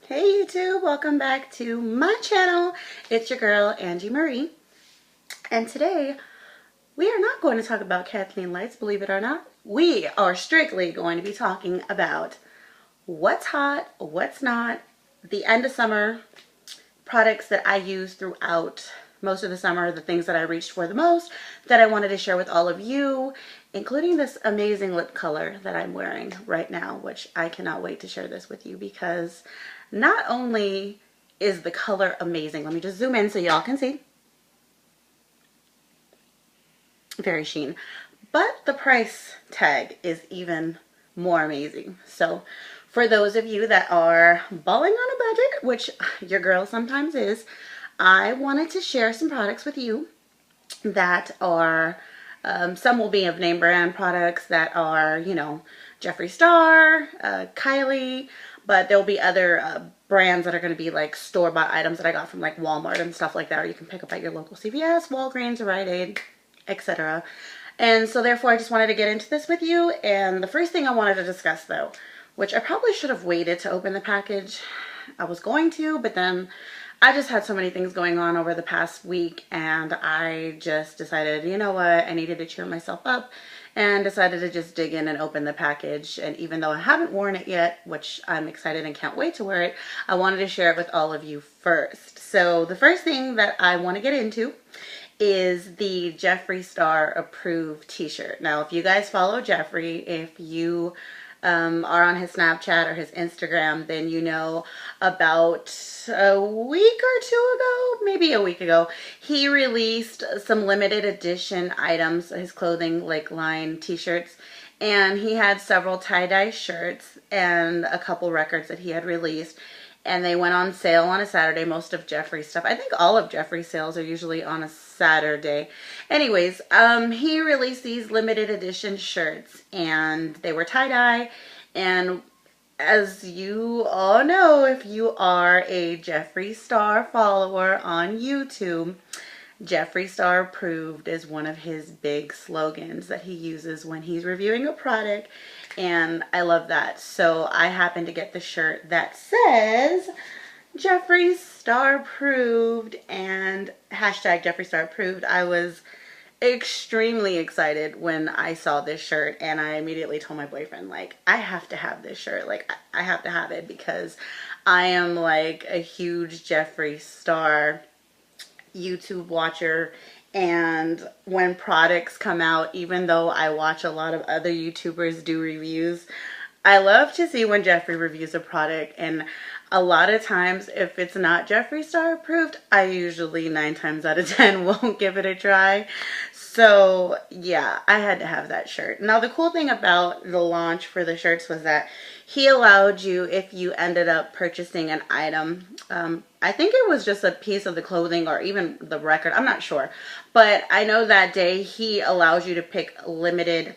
Hey YouTube, welcome back to my channel. It's your girl Angie Marie, and today we are not going to talk about Kathleen Lights, believe it or not. We are strictly going to be talking about what's hot, what's not, the end of summer products that I use throughout most of the summer, the things that I reached for the most that I wanted to share with all of you, including this amazing lip color that I'm wearing right now, which I cannot wait to share this with you because not only is the color amazing, let me just zoom in so y'all can see, very sheen, but the price tag is even more amazing. So for those of you that are balling on a budget, which your girl sometimes is, I wanted to share some products with you that are, some will be of name brand products that are, you know, Jeffree Star, Kylie, but there'll be other brands that are going to be like store-bought items that I got from like Walmart and stuff like that, or you can pick up at your local CVS, Walgreens, Rite Aid, etc. And so therefore I just wanted to get into this with you. And the first thing I wanted to discuss though, which I probably should have waited to open the package. I was going to, but then I just had so many things going on over the past week, and I just decided, you know what, I needed to cheer myself up and decided to just dig in and open the package. And even though I haven't worn it yet, which I'm excited and can't wait to wear it, I wanted to share it with all of you first. So the first thing that I want to get into is the Jeffree Star Approved t-shirt. Now, if you guys follow Jeffree, if you are on his Snapchat or his Instagram, then you know about a week or two ago, maybe a week ago, he released some limited edition items, his clothing like line t-shirts, and he had several tie-dye shirts and a couple records that he had released, and they went on sale on a Saturday. Most of Jeffree's stuff, I think all of Jeffree's sales are usually on a Saturday. Anyways, he released these limited edition shirts, and they were tie-dye. And as you all know, if you are a Jeffree Star follower on YouTube, Jeffree Star Approved is one of his big slogans that he uses when he's reviewing a product, and I love that. So I happened to get the shirt that says Jeffree Star Approved and hashtag Jeffree Star Approved. I was extremely excited when I saw this shirt, and I immediately told my boyfriend, like, I have to have this shirt. Like, I have to have it because I am like a huge Jeffree Star YouTube watcher, and when products come out, even though I watch a lot of other YouTubers do reviews, I love to see when Jeffree reviews a product. And a lot of times if it's not Jeffree Star Approved, I usually 9 times out of 10 won't give it a try. So yeah, I had to have that shirt. Now the cool thing about the launch for the shirts was that he allowed you, if you ended up purchasing an item, I think it was just a piece of the clothing or even the record, I'm not sure, but I know that day he allows you to pick limited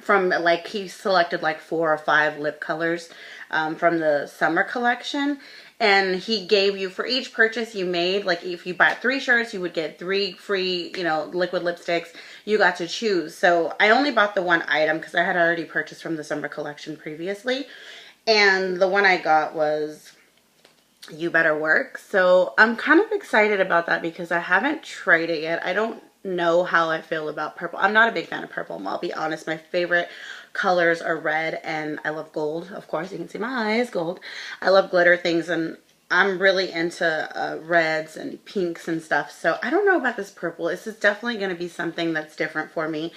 from, like, he selected like 4 or 5 lip colors from the summer collection, and he gave you, for each purchase you made, like if you bought 3 shirts, you would get 3 free, you know, liquid lipsticks. You got to choose. So I only bought the one item because I had already purchased from the summer collection previously, and the one I got was You Better Work. So I'm kind of excited about that because I haven't tried it yet. I don't know how I feel about purple. I'm not a big fan of purple, I'll be honest. My favorite colors are red, and I love gold. Of course, you can see my eyes, gold. I love glitter things, and I'm really into reds and pinks and stuff. So I don't know about this purple. This is definitely going to be something that's different for me.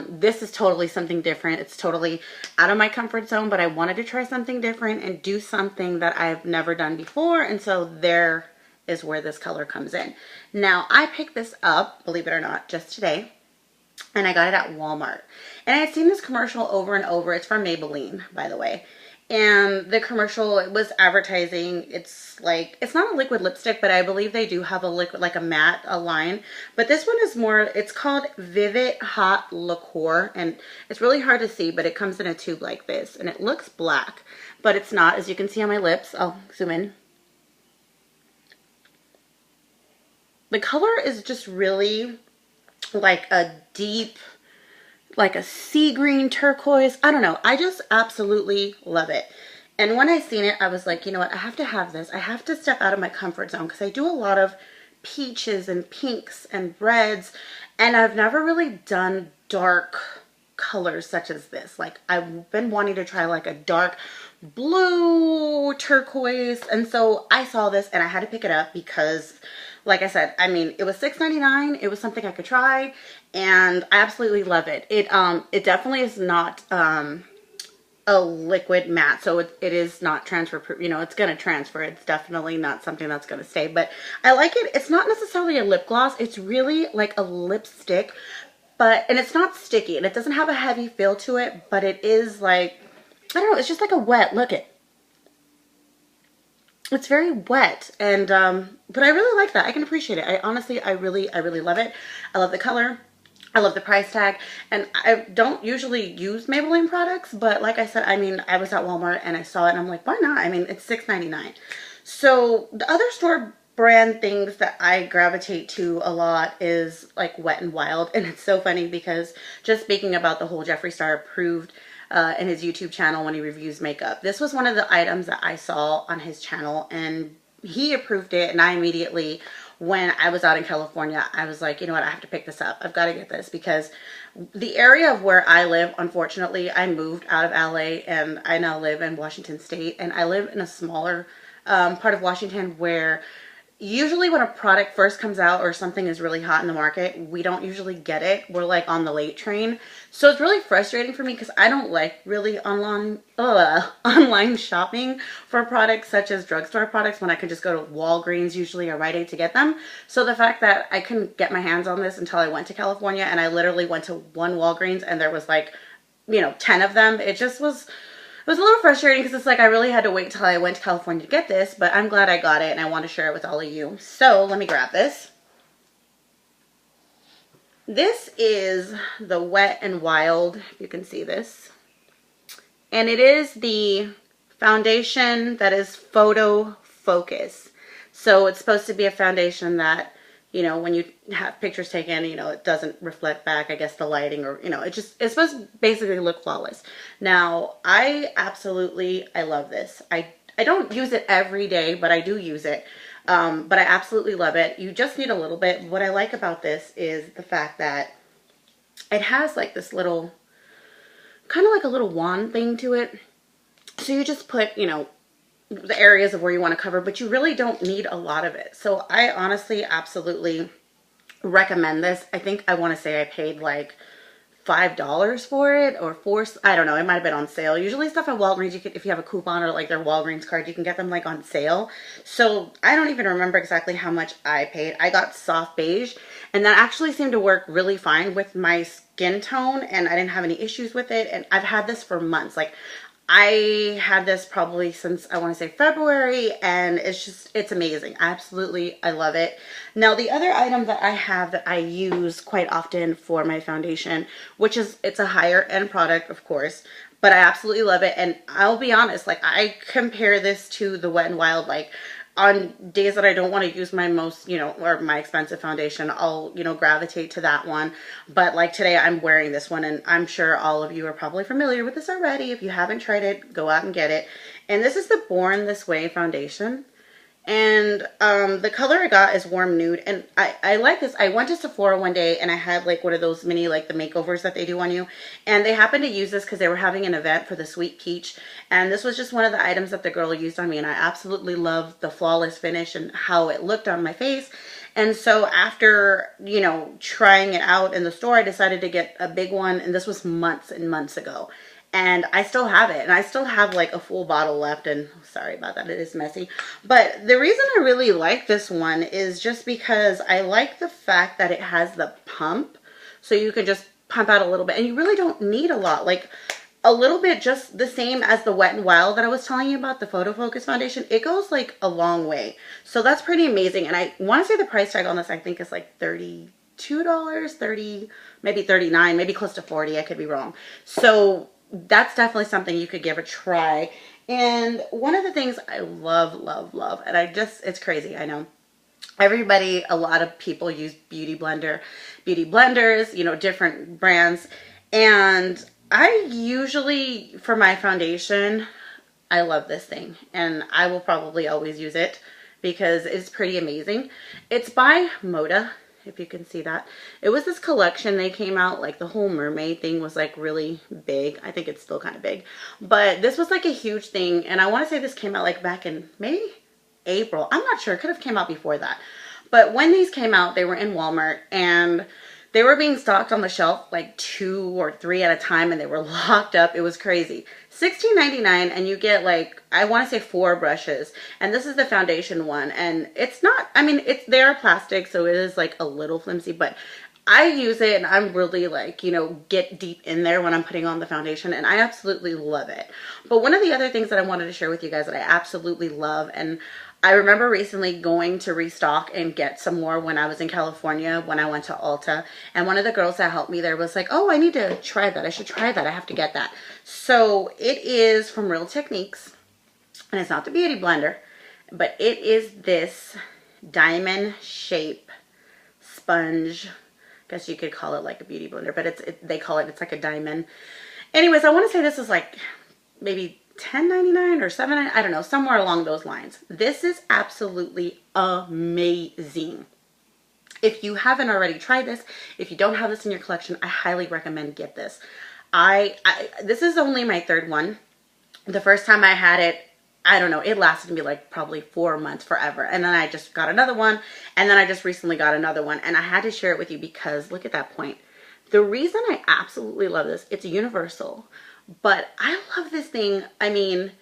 This is totally something different. It's totally out of my comfort zone, but I wanted to try something different and do something that I've never done before. And so there is where this color comes in. Now, I picked this up, believe it or not, just today, and I got it at Walmart. And I had seen this commercial over and over. It's from Maybelline, by the way. And the commercial, it was advertising, it's like, it's not a liquid lipstick, but I believe they do have a liquid, like a matte, a line. But this one is more, it's called Vivid Hot Lacquer. And it's really hard to see, but it comes in a tube like this. And it looks black, but it's not, as you can see on my lips. I'll zoom in. The color is just really like a deep, like a sea green turquoise. I don't know. I just absolutely love it. And when I seen it, I was like, you know what, I have to have this. I have to step out of my comfort zone because I do a lot of peaches and pinks and reds, and I've never really done dark colors such as this. Like, I've been wanting to try like a dark blue turquoise, and so I saw this and I had to pick it up because, like I said, I mean, it was $6.99. It was something I could try, and I absolutely love it. It definitely is not a liquid matte, so it is not transfer proof. You know, it's going to transfer. It's definitely not something that's going to stay, but I like it. It's not necessarily a lip gloss. It's really like a lipstick, and it's not sticky, and it doesn't have a heavy feel to it, but it is like, I don't know, it's just like a wet, look it. It's very wet, and but I really like that. I can appreciate it. I really love it. I love the color. I love the price tag, and I don't usually use Maybelline products, but like I said, I mean, I was at Walmart and I saw it and I'm like, why not? I mean, it's $6.99. So the other store brand things that I gravitate to a lot is like Wet n Wild, and it's so funny because just speaking about the whole Jeffree Star Approved in his YouTube channel when he reviews makeup, this was one of the items that I saw on his channel, and he approved it, and I immediately, when I was out in California, I was like, you know what, I have to pick this up. I've got to get this because the area of where I live, unfortunately, I moved out of LA and I now live in Washington State, and I live in a smaller part of Washington where usually when a product first comes out or something is really hot in the market, we don't usually get it. We're like on the late train. So it's really frustrating for me because I don't like really online shopping for products such as drugstore products when I can just go to Walgreens usually or Rite Aid to get them. So the fact that I couldn't get my hands on this until I went to California, and I literally went to one Walgreens and there was like, you know, 10 of them. It just was... It was a little frustrating because it's like I really had to wait till I went to California to get this, but I'm glad I got it and I want to share it with all of you. So let me grab this. This is the Wet n Wild, if you can see this. And it is the foundation that is photo focus. So it's supposed to be a foundation that, you know, when you have pictures taken, you know, it doesn't reflect back, I guess, the lighting, or, you know, it's supposed to basically look flawless. Now, I love this. I don't use it every day, but I do use it. But I absolutely love it. You just need a little bit. What I like about this is the fact that it has like this little, kind of like a little wand thing to it. So you just put, you know, the areas of where you want to cover, but you really don't need a lot of it. So I honestly absolutely recommend this. I think I want to say I paid like $5 for it, or I don't know, it might have been on sale. Usually stuff at Walgreens, you could, if you have a coupon or like their Walgreens card, you can get them like on sale. So I don't even remember exactly how much I paid. I got soft beige, and that actually seemed to work really fine with my skin tone, and I didn't have any issues with it. And I've had this for months. Like, I had this probably since, I want to say, February, and it's amazing. I love it. Now, the other item that I have that I use quite often for my foundation, which is, it's a higher end product, of course, but I absolutely love it. And I'll be honest, like, I compare this to the Wet n Wild. Like, on days that I don't want to use my most, you know, or my expensive foundation, I'll, you know, gravitate to that one. But like today, I'm wearing this one, and I'm sure all of you are probably familiar with this already. If you haven't tried it, go out and get it. And this is the Born This Way foundation. And the color I got is warm nude, and I like this. I went to Sephora one day and I had like one of those mini, like the makeovers that they do on you, and they happened to use this because they were having an event for the Sweet Peach, and this was just one of the items that the girl used on me, and I absolutely loved the flawless finish and how it looked on my face. And so after, you know, trying it out in the store, I decided to get a big one, and this was months and months ago. And I still have it, and I still have like a full bottle left, and sorry about that, it is messy. But the reason I really like this one is just because I like the fact that it has the pump, so you can just pump out a little bit, and you really don't need a lot. Like, a little bit, just the same as the Wet n Wild that I was telling you about, the Photo Focus foundation. It goes like a long way, so that's pretty amazing. And I want to say the price tag on this, I think, is like $32, 30, maybe 39, maybe close to 40. I could be wrong. So that's definitely something you could give a try. And one of the things I love, and it's crazy, I know. Everybody, a lot of people use beauty blenders, you know, different brands. And I usually, for my foundation, I love this thing, and I will probably always use it because it's pretty amazing. It's by Moda, if you can see that. It was this collection they came out, like the whole mermaid thing was like really big. I think it's still kind of big, but this was like a huge thing, and I want to say this came out like back in maybe April. I'm not sure. It could have came out before that. But when these came out, they were in Walmart, and they were being stocked on the shelf like 2 or 3 at a time, and they were locked up. It was crazy. $16.99, and you get like, I want to say 4 brushes. And this is the foundation one. And it's not, I mean, they are plastic, so it is like a little flimsy, but I use it and I'm really like, you know, get deep in there when I'm putting on the foundation, and I absolutely love it. But one of the other things that I wanted to share with you guys that I absolutely love, and I remember recently going to restock and get some more when I was in California when I went to Ulta, and one of the girls that helped me there was like, oh, I need to try that. I should try that. I have to get that. So it is from Real Techniques, and it's not the Beauty Blender, but it is this diamond shape sponge. I guess you could call it like a Beauty Blender, but they call it, it's like a diamond. Anyways, I want to say this is like maybe $10.99 or $7.99, I don't know, somewhere along those lines. This is absolutely amazing. If you haven't already tried this, if you don't have this in your collection, I highly recommend get this. This is only my 3rd one. The first time I had it, I don't know, it lasted me like probably 4 months, forever. And then I just got another one, and then I just recently got another one, and I had to share it with you because look at that point. The reason I absolutely love this, it's universal. But I love this thing, I mean,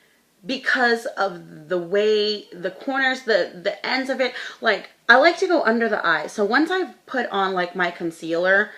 because of the way the corners, the ends of it, like I like to go under the eye. So once I've put on like my concealer,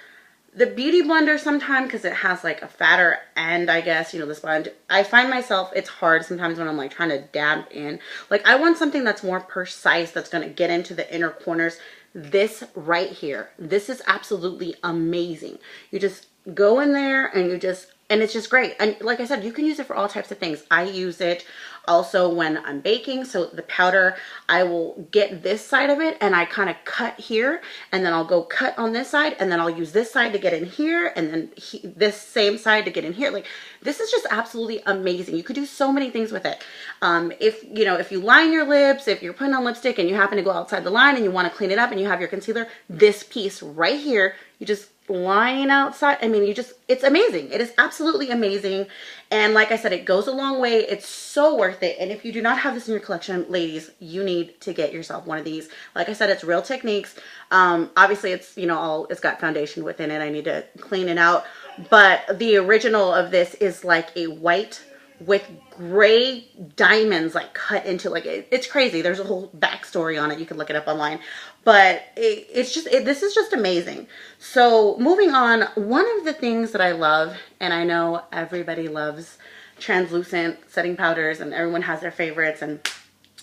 the Beauty Blender sometimes, because it has like a fatter end, I guess, you know, the sponge, I find myself, it's hard sometimes when I'm like trying to dab in. Like I want something that's more precise, that's going to get into the inner corners. This right here, this is absolutely amazing. You just go in there and and it's just great. And like I said, you can use it for all types of things. I use it also when I'm baking. So the powder, I will get this side of it and I kind of cut here, and then I'll go cut on this side, and then I'll use this side to get in here, and then this same side to get in here. Like this is just absolutely amazing. You could do so many things with it. If you line your lips, if you're putting on lipstick and you happen to go outside the line and you want to clean it up and you have your concealer, this piece right here, you just line outside. I mean, it's amazing. It is absolutely amazing. And like I said, it goes a long way. It's so worth it. And if you do not have this in your collection, ladies, you need to get yourself one of these. Like I said, it's Real Techniques. Obviously it's, it's got foundation within it. I need to clean it out. But the original of this is like a white with gray diamonds like cut into, like it's crazy. There's a whole backstory on it. You can look it up online. But this is just amazing. So moving on, one of the things that I love, and I know everybody loves translucent setting powders and everyone has their favorites, and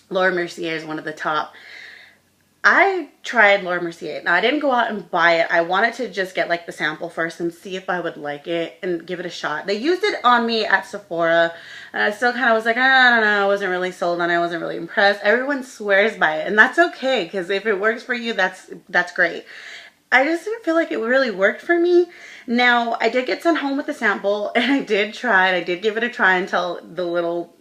Laura Mercier is one of the top. I tried Laura Mercier. Now I didn't go out and buy it. I wanted to just get like the sample first and see if I would like it and give it a shot. They used it on me at Sephora, and I still kind of was like, I don't know, I wasn't really sold on it. I wasn't really impressed. Everyone swears by it, and that's okay, because if it works for you, that's great. I just didn't feel like it really worked for me. Now, I did get sent home with a sample, and I did try it. I did give it a try until the little,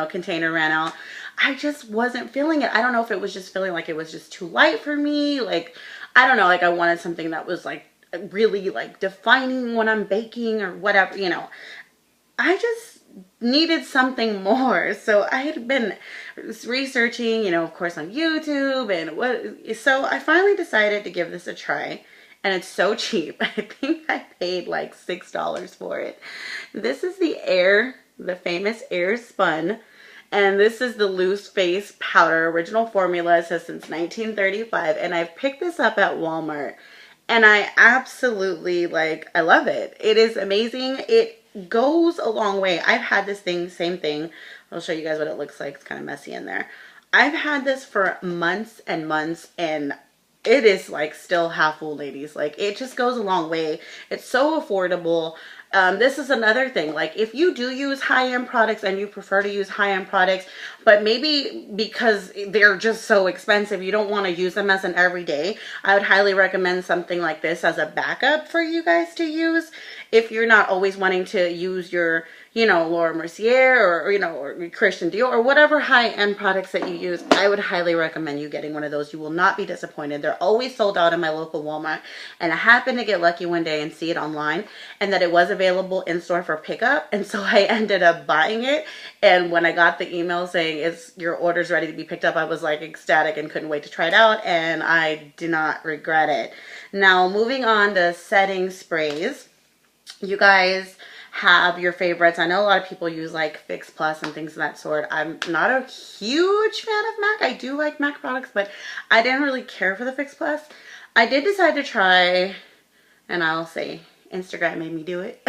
container ran out. I just wasn't feeling it. I don't know if it was just feeling like it was just too light for me. Like, I don't know, like I wanted something that was like really like defining when I'm baking or whatever, I just needed something more. So I had been researching, of course on YouTube so I finally decided to give this a try, and it's so cheap. I think I paid like $6 for it. This is the famous Air Spun. And this is the loose face powder, original formula. It says since 1935. And I picked this up at Walmart. And I absolutely, I love it. It is amazing. It goes a long way. I've had this thing, same thing. I'll show you guys what it looks like. It's kind of messy in there. I've had this for months and months, and it is still half full, ladies. It just goes a long way. It's so affordable. This is another thing, if you do use high-end products and you prefer to use high-end products, but maybe because they're just so expensive, you don't want to use them as an everyday, I would highly recommend something like this as a backup for you guys to use. If you're not always wanting to use your you know, Laura Mercier or you know, or Christian Dior or whatever high-end products that you use, I would highly recommend you getting one of those. You will not be disappointed. They're always sold out in my local Walmart, and I happened to get lucky one day and see it online and that it was available in store for pickup, and so I ended up buying it. And when I got the email saying it's your order's ready to be picked up, I was like ecstatic and couldn't wait to try it out, and I do not regret it. Now moving on to setting sprays, you guys have your favorites. I know a lot of people use like Fix Plus and things of that sort. I'm not a huge fan of MAC. I do like MAC products, but I didn't really care for the Fix Plus. I did decide to try, and I'll say Instagram made me do it.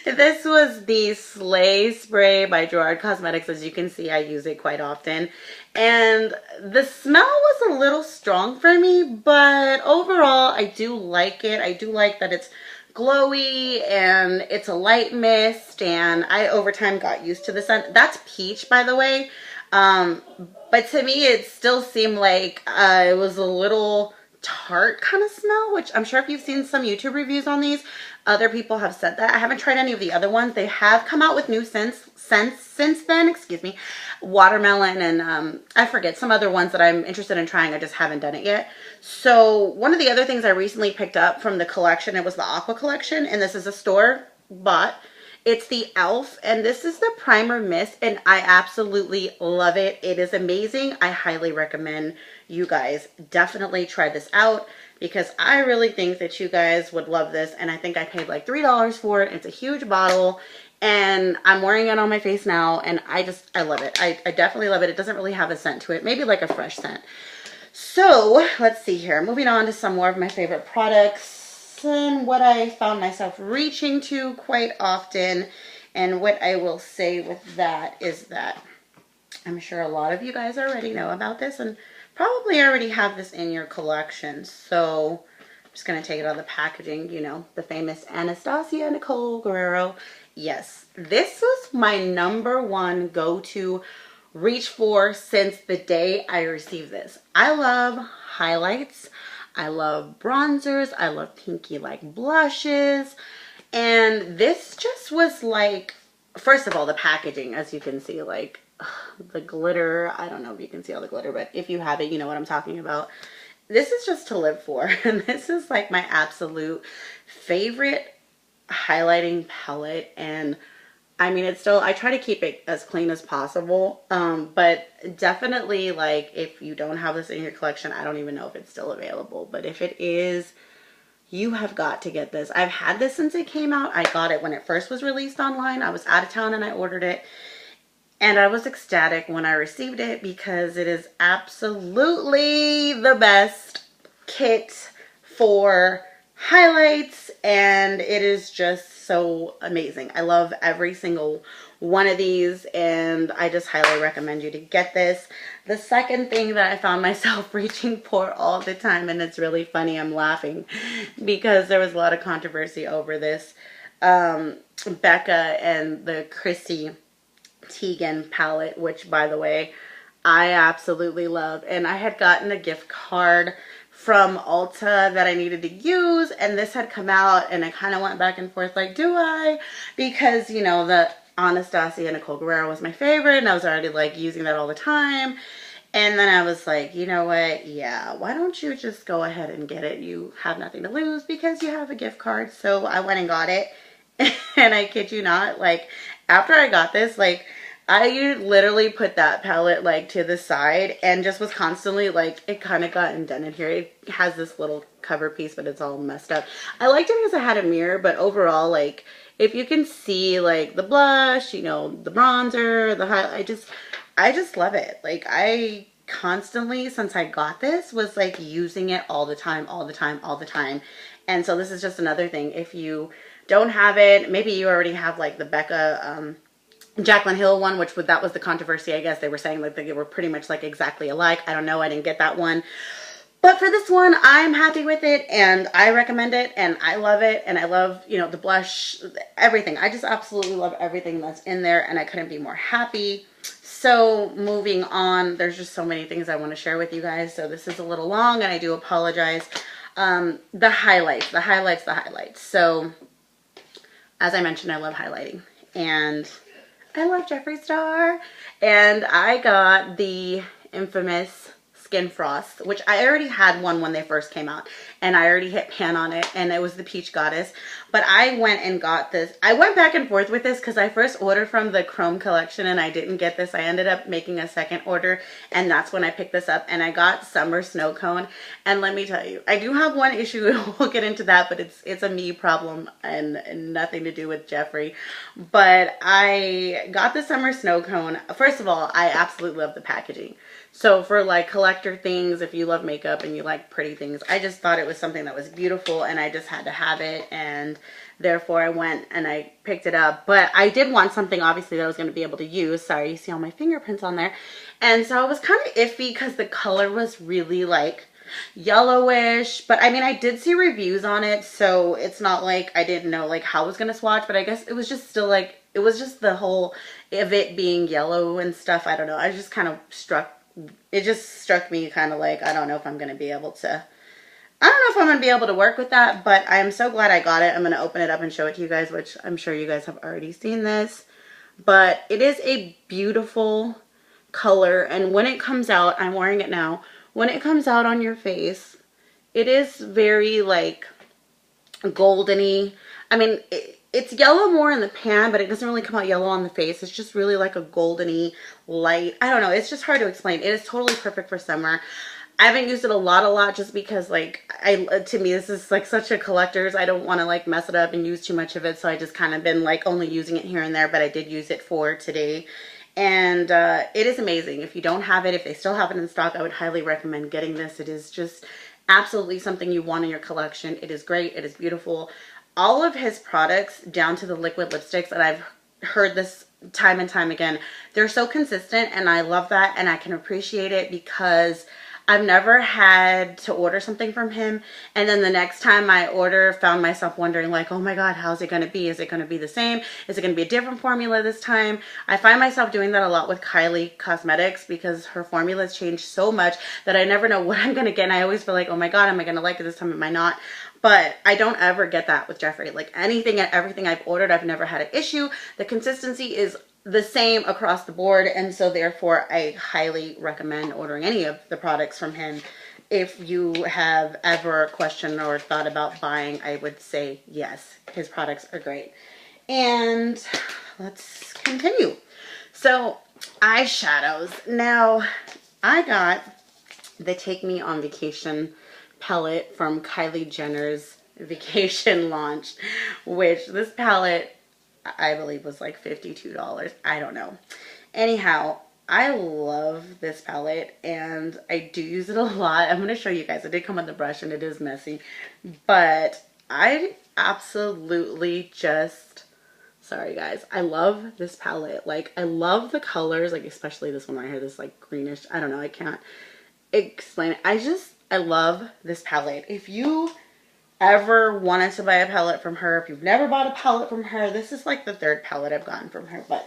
This was the Slay Spray by Gerard Cosmetics. As you can see, I use it quite often. And the smell was a little strong for me, but overall, I do like it. I do like that it's glowy and it's a light mist, and I over time got used to the scent. That's peach, by the way, but to me it still seemed like it was a little tart kind of smell, which I'm sure if you've seen some YouTube reviews on these, other people have said that. I haven't tried any of the other ones. They have come out with new scents since then, excuse me, watermelon and I forget some other ones that I'm interested in trying. I just haven't done it yet. So one of the other things I recently picked up from the collection, it was the Aqua collection, and this is a store bought. It's the e.l.f. and this is the primer mist, and I absolutely love it. It is amazing. I highly recommend you guys definitely try this out because I really think that you guys would love this, and I think I paid like $3 for it. It's a huge bottle, and I'm wearing it on my face now, and I love it. I definitely love it. It doesn't really have a scent to it, maybe like a fresh scent. So let's see here. Moving on to some more of my favorite products and what I found myself reaching to quite often. And what I will say with that is that I'm sure a lot of you guys already know about this and probably already have this in your collection. So I'm just going to take it out of the packaging, you know, the famous Anastasia Nicole Guerrero. Yes, this was my #1 go-to reach for since the day I received this. I love highlights. I love bronzers. I love pinky like blushes. And this just was like, first of all, the packaging, as you can see, like the glitter. I don't know if you can see all the glitter, but if you have it, you know what I'm talking about. This is just to live for. And this is like my absolute favorite highlighting palette. And I mean, it's still, I try to keep it as clean as possible, but definitely, like, if you don't have this in your collection, I don't even know if it's still available, but if it is, you have got to get this. I've had this since it came out. I got it when it first was released online. I was out of town and I ordered it, and I was ecstatic when I received it because it is absolutely the best kit for highlights, and it is just so amazing. I love every single one of these, and I just highly recommend you to get this. The second thing that I found myself reaching for all the time, and it's really funny, I'm laughing because there was a lot of controversy over this, Becca and the Chrissy Teigen palette, which by the way I absolutely love, and I had gotten a gift card from Ulta that I needed to use, and this had come out, and I kind of went back and forth like, do I? Because, you know, the Anastasia Nicole Guerrero was my favorite, and I was already like using that all the time. And then I was like, you know what, yeah, why don't you just go ahead and get it? You have nothing to lose because you have a gift card. So I went and got it, and I kid you not, like, after I got this, like, I literally put that palette like to the side and just was constantly like, it kind of got indented here. It has this little cover piece, but it's all messed up. I liked it because I had a mirror, but overall, like, if you can see like the blush, you know, the bronzer, the highlight, I just love it. Like, I constantly, since I got this, was like using it all the time, all the time, all the time. And so this is just another thing. If you don't have it, maybe you already have like the Becca, Jaclyn Hill one, which that was the controversy, I guess. They were saying like they were pretty much like exactly alike. I don't know, I didn't get that one. But for this one, I'm happy with it, and I recommend it, and I love it, and I love, you know, the blush, everything. I just absolutely love everything that's in there, and I couldn't be more happy. So moving on, there's just so many things I want to share with you guys, so this is a little long, and I do apologize. The highlights. So as I mentioned, I love highlighting. and I love Jeffree Star. And I got the infamous Skin Frost, which I already had one when they first came out, and I already hit pan on it, and it was the Peach Goddess. But I went and got this. I went back and forth with this because I first ordered from the Chrome collection and I didn't get this. I ended up making a second order, and that's when I picked this up, and I got Summer Snow Cone. And let me tell you, I do have one issue, and we'll get into that, but it's a me problem and nothing to do with Jeffree. But I got the Summer Snow Cone. First of all, I absolutely love the packaging. So for like collector things, if you love makeup and you like pretty things, I just thought it was something that was beautiful, and I just had to have it, and therefore I went and I picked it up. But I did want something obviously that I was going to be able to use. Sorry, you see all my fingerprints on there. And so I was kind of iffy because the color was really like yellowish, but I mean, I did see reviews on it, so it's not like I didn't know like how I was going to swatch, but I guess it was just still like, it was just the whole of it being yellow and stuff. I don't know. I just kind of it just struck me kind of like, I don't know if I'm going to be able to, I don't know if I'm going to be able to work with that, but I am so glad I got it. I'm going to open it up and show it to you guys, which I'm sure you guys have already seen this, but it is a beautiful color. And when it comes out, I'm wearing it now, when it comes out on your face, it is very like goldeny. I mean, it's yellow more in the pan, but it doesn't really come out yellow on the face. It's just really like a goldeny light. I don't know. It's just hard to explain. It is totally perfect for summer. I haven't used it a lot just because like to me this is like such a collector's. I don't want to like mess it up and use too much of it, so I just kind of been like only using it here and there, but I did use it for today. And it is amazing. If you don't have it, if they still have it in stock, I would highly recommend getting this. It is just absolutely something you want in your collection. It is great. It is beautiful. All of his products, down to the liquid lipsticks, and I've heard this time and time again, they're so consistent, and I love that, and I can appreciate it because I've never had to order something from him, and then the next time I order, found myself wondering like, oh my god, how's it going to be? Is it going to be the same? Is it going to be a different formula this time? I find myself doing that a lot with Kylie Cosmetics because her formulas change so much that I never know what I'm going to get, and I always feel like, oh my god, am I going to like it this time? Am I not? But I don't ever get that with Jeffree. Like anything and everything I've ordered, I've never had an issue. The consistency is the same across the board, and so therefore I highly recommend ordering any of the products from him. If you have ever questioned or thought about buying, I would say yes, his products are great. And let's continue. So eyeshadows. Now I got the Take Me on Vacation palette from Kylie Jenner's vacation launch, which this palette I believe was like $52. I don't know. Anyhow, I love this palette and I do use it a lot. I'm going to show you guys. It did come with the brush and it is messy, but I absolutely just, sorry guys, I love this palette. Like I love the colors, like especially this one right here, this like greenish, I don't know, I can't explain it. I love this palette. If you ever wanted to buy a palette from her, if you've never bought a palette from her, this is like the third palette I've gotten from her, but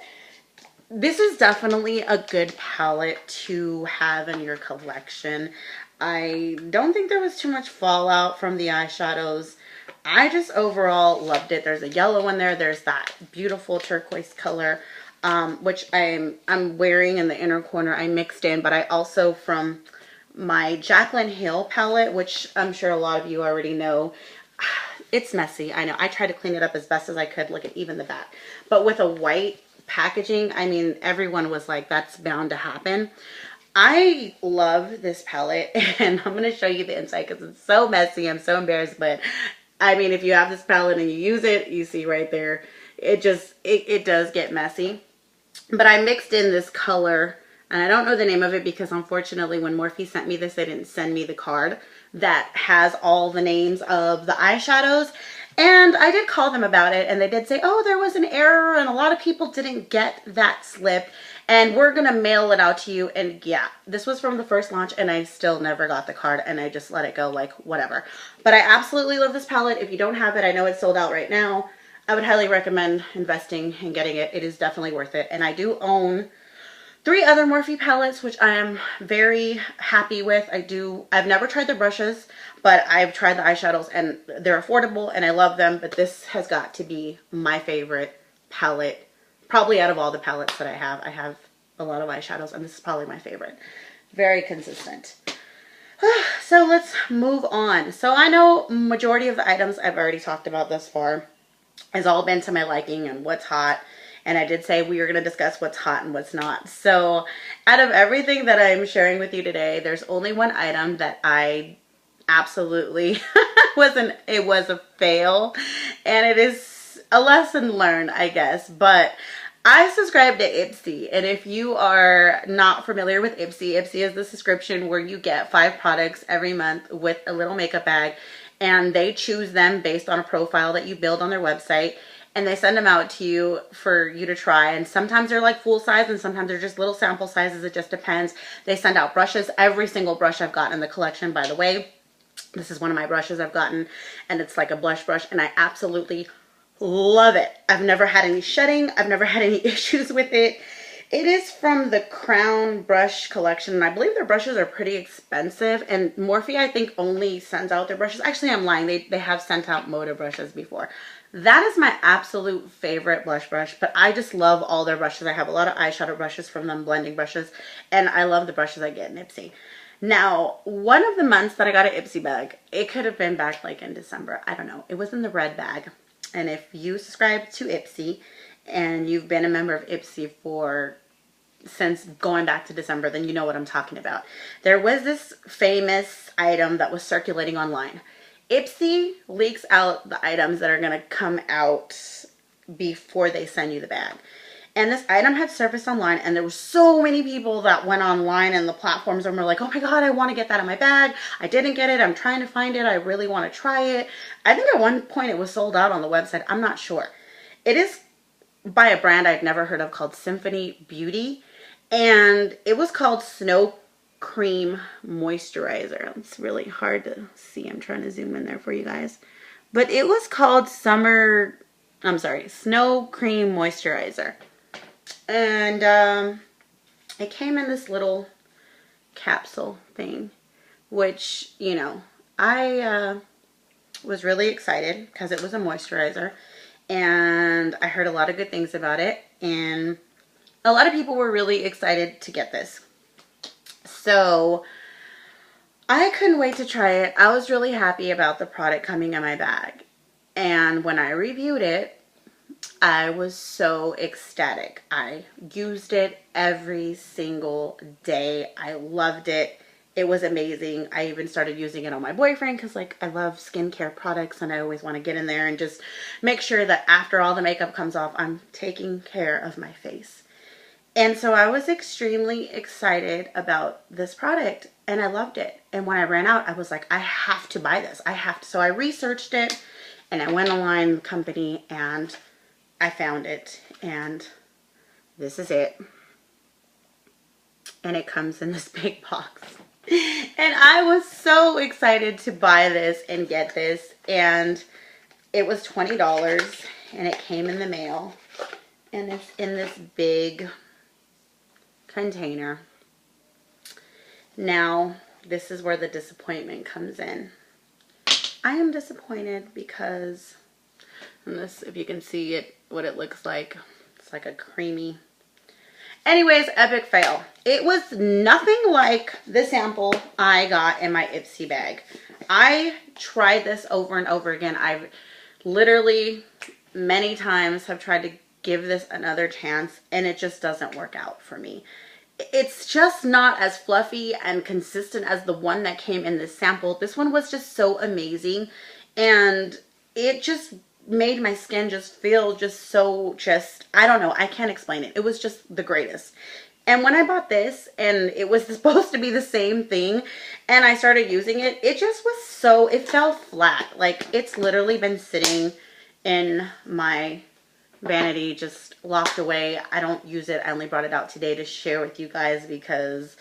this is definitely a good palette to have in your collection. I don't think there was too much fallout from the eyeshadows. I just overall loved it. There's a yellow in there. There's that beautiful turquoise color, which I'm wearing in the inner corner. I mixed in, but I also, from my Jaclyn Hill palette, which I'm sure a lot of you already know, it's messy. I know. I tried to clean it up as best as I could. Look at even the back. But with a white packaging, I mean, everyone was like, that's bound to happen. I love this palette, and I'm going to show you the inside because it's so messy. I'm so embarrassed, but I mean, if you have this palette and you use it, you see right there, it does get messy. But I mixed in this color, and I don't know the name of it because unfortunately when Morphe sent me this, they didn't send me the card that has all the names of the eyeshadows. And I did call them about it, and they did say, oh, there was an error and a lot of people didn't get that slip, and we're going to mail it out to you. And yeah, this was from the first launch and I still never got the card, and I just let it go like whatever. But I absolutely love this palette. If you don't have it, I know it's sold out right now. I would highly recommend investing and getting it. It is definitely worth it. And I do own 3 other Morphe palettes, which I am very happy with. I've never tried the brushes, but I've tried the eyeshadows and they're affordable and I love them. But this has got to be my favorite palette probably out of all the palettes that I have a lot of eyeshadows, and this is probably my favorite. Very consistent. So let's move on. So I know majority of the items I've already talked about thus far has all been to my liking and what's hot. And I did say we were going to discuss what's hot and what's not. So out of everything that I'm sharing with you today, there's only one item that I absolutely it was a fail. And it is a lesson learned, I guess. But I subscribe to Ipsy. And if you are not familiar with Ipsy, Ipsy is the subscription where you get 5 products every month with a little makeup bag. And they choose them based on a profile that you build on their website. And they send them out to you for you to try. And sometimes they're like full size and sometimes they're just little sample sizes. It just depends. They send out brushes. Every single brush I've gotten in the collection, by the way. This is one of my brushes I've gotten. And it's like a blush brush. And I absolutely love it. I've never had any shedding. I've never had any issues with it. It is from the Crown brush collection, and I believe their brushes are pretty expensive, and Morphe, I think, only sends out their brushes. Actually, I'm lying. They have sent out Moda brushes before. That is my absolute favorite blush brush, but I just love all their brushes. I have a lot of eyeshadow brushes from them, blending brushes, and I love the brushes I get in Ipsy. Now, one of the months that I got an Ipsy bag, it could have been back like in December. I don't know. It was in the red bag, and if you subscribe to Ipsy, and you've been a member of Ipsy since going back to December, then you know what I'm talking about. There was this famous item that was circulating online. Ipsy leaks out the items that are going to come out before they send you the bag. And this item had surfaced online, and there were so many people that went online and the platforms and were like, oh my God, I want to get that in my bag. I didn't get it. I'm trying to find it. I really want to try it. I think at one point it was sold out on the website. I'm not sure. It is by a brand I'd never heard of called Symphony Beauty, and it was called Snow Cream Moisturizer. It's really hard to see. I'm trying to zoom in there for you guys, but it was called Snow Cream Moisturizer, and it came in this little capsule thing, which, you know, I was really excited because it was a moisturizer. And I heard a lot of good things about it. And a lot of people were really excited to get this. So I couldn't wait to try it. I was really happy about the product coming in my bag. And when I reviewed it, I was so ecstatic. I used it every single day. I loved it. It was amazing. I even started using it on my boyfriend because, like, I love skincare products and I always want to get in there and just make sure that after all the makeup comes off, I'm taking care of my face. And so I was extremely excited about this product and I loved it. And when I ran out, I was like, I have to buy this. I have to. So I researched it and I went online, the company, and I found it. And this is it. And it comes in this big box. And I was so excited to buy this and get this, and it was $20, and it came in the mail, and it's in this big container. Now, this is where the disappointment comes in. I am disappointed because, and this, if you can see it, what it looks like, it's like a creamy. Anyways, epic fail. It was nothing like the sample I got in my Ipsy bag. I tried this over and over again. I've literally many times have tried to give this another chance, and it just doesn't work out for me. It's just not as fluffy and consistent as the one that came in this sample. This one was just so amazing, and it just made my skin just feel I don't know, I can't explain it. It was just the greatest. And when I bought this and it was supposed to be the same thing and I started using it, it just was it fell flat. Like, it's literally been sitting in my vanity, just locked away. I don't use it. I only brought it out today to share with you guys because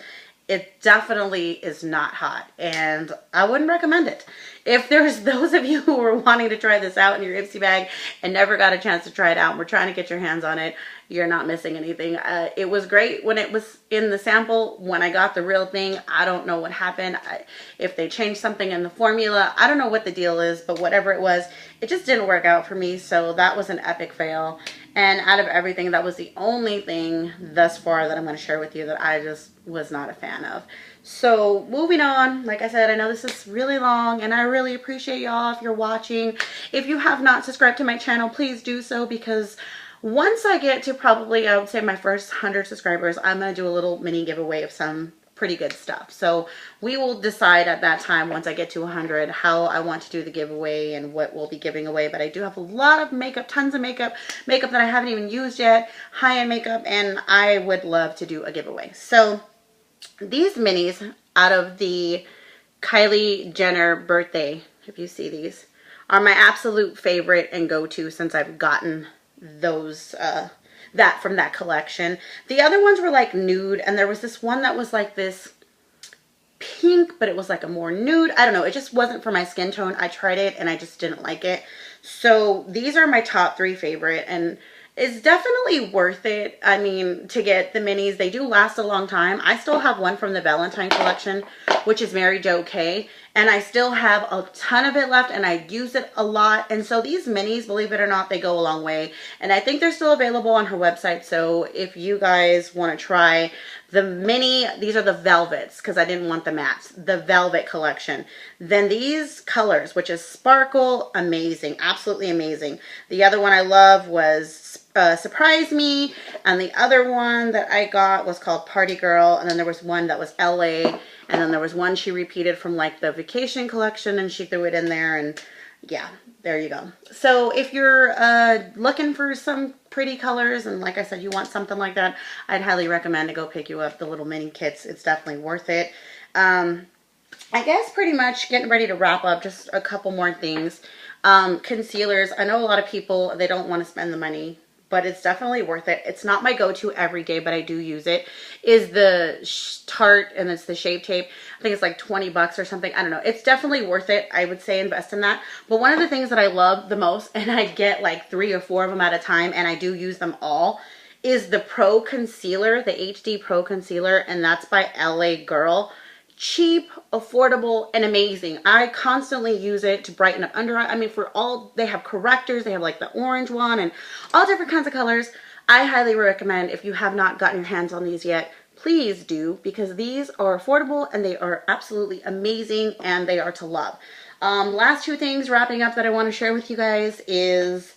it definitely is not hot, and I wouldn't recommend it. If there's those of you who are wanting to try this out in your Ipsy bag and never got a chance to try it out and we're trying to get your hands on it, you're not missing anything. It was great when it was in the sample. When I got the real thing, I don't know what happened. If they changed something in the formula, I don't know what the deal is, but whatever it was, it just didn't work out for me. So that was an epic fail. And out of everything, that was the only thing thus far that I'm going to share with you that I just was not a fan of. So moving on, like I said, I know this is really long and I really appreciate y'all if you're watching. If you have not subscribed to my channel, please do so, because once I get to probably, I would say, my first 100 subscribers, I'm going to do a little mini giveaway of some pretty good stuff. So we will decide at that time, once I get to 100, how I want to do the giveaway and what we'll be giving away. But I do have a lot of makeup, tons of makeup that I haven't even used yet, high-end makeup, and I would love to do a giveaway. So these minis out of the Kylie Jenner birthday, if you see these, are my absolute favorite and go-to since I've gotten those that from that collection. The other ones were like nude, and there was this one that was like this pink, but it was like a more nude. I don't know, it just wasn't for my skin tone. I tried it and I just didn't like it. So these are my top 3 favorite, and it's definitely worth it. I mean, to get the minis, they do last a long time. I still have one from the Valentine collection, which is Mary Jo K, and I still have a ton of it left, and I use it a lot. And so these minis, believe it or not, they go a long way, and I think they're still available on her website. So if you guys want to try the mini, these are the velvets, because I didn't want the mattes, the velvet collection. Then these colors, which is sparkle, amazing, absolutely amazing. The other one I love was Surprise Me, and the other one that I got was called Party Girl, and then there was one that was LA, and then there was one she repeated from like the vacation collection, and she threw it in there, and yeah, there you go. So if you're looking for some pretty colors, and like I said, you want something like that, I'd highly recommend to go pick you up the little mini kits. It's definitely worth it. I guess pretty much getting ready to wrap up, just a couple more things. Concealers, I know a lot of people, they don't want to spend the money, but it's definitely worth it. It's not my go-to every day, but I do use it, is the Tarte, and it's the Shape Tape. I think it's like 20 bucks or something. I don't know. It's definitely worth it. I would say invest in that. But one of the things that I love the most, and I get like 3 or 4 of them at a time, and I do use them all, is the Pro Concealer, the HD Pro Concealer, and that's by LA Girl. Cheap, affordable, and amazing. I constantly use it to brighten up under eye. I mean, for all, they have correctors, they have like the orange one and all different kinds of colors. I highly recommend, if you have not gotten your hands on these yet, please do, because these are affordable and they are absolutely amazing and they are to love. Last 2 things wrapping up that I want to share with you guys is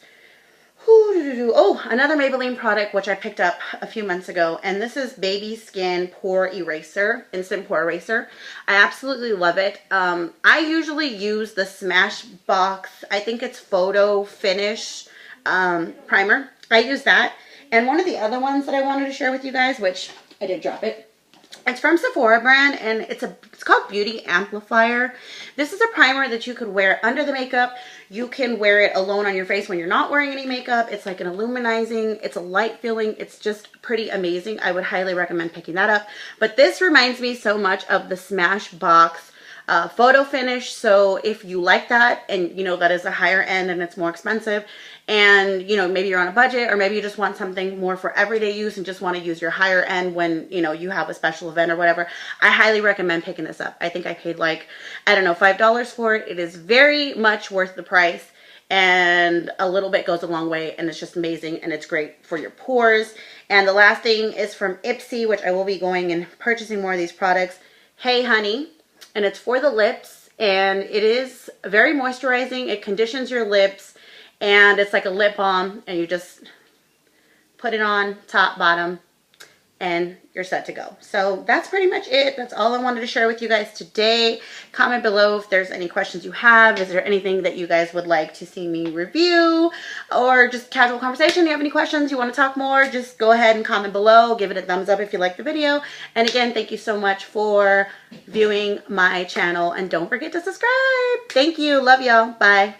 another Maybelline product, which I picked up a few months ago, and this is Baby Skin Pore Eraser, Instant Pore Eraser. I absolutely love it. I usually use the Smashbox, I think it's Photo Finish primer. I use that. And one of the other ones that I wanted to share with you guys, which I did drop it, it's from Sephora brand, and it's called Beauty Amplifier. This is a primer that you could wear under the makeup. You can wear it alone on your face when you're not wearing any makeup. It's like an illuminizing, it's a light feeling. It's just pretty amazing. I would highly recommend picking that up. But this reminds me so much of the Smashbox Photo Finish. So if you like that, and you know that is a higher end and it's more expensive, and you know, maybe you're on a budget, or maybe you just want something more for everyday use and just want to use your higher end when, you know, you have a special event or whatever, I highly recommend picking this up. I think I paid like, I don't know, $5 for it. It is very much worth the price, and a little bit goes a long way, and it's just amazing, and it's great for your pores. And the last thing is from Ipsy, which I will be going and purchasing more of these products. Hey Honey, and it's for the lips, and it is very moisturizing. It conditions your lips, and it's like a lip balm, and you just put it on top, bottom, and you're set to go. So that's pretty much it. That's all I wanted to share with you guys today. Comment below if there's any questions you have. Is there anything that you guys would like to see me review, or just casual conversation? If you have any questions, you want to talk more, just go ahead and comment below. Give it a thumbs up if you like the video. And again, thank you so much for viewing my channel, and don't forget to subscribe. Thank you. Love y'all. Bye.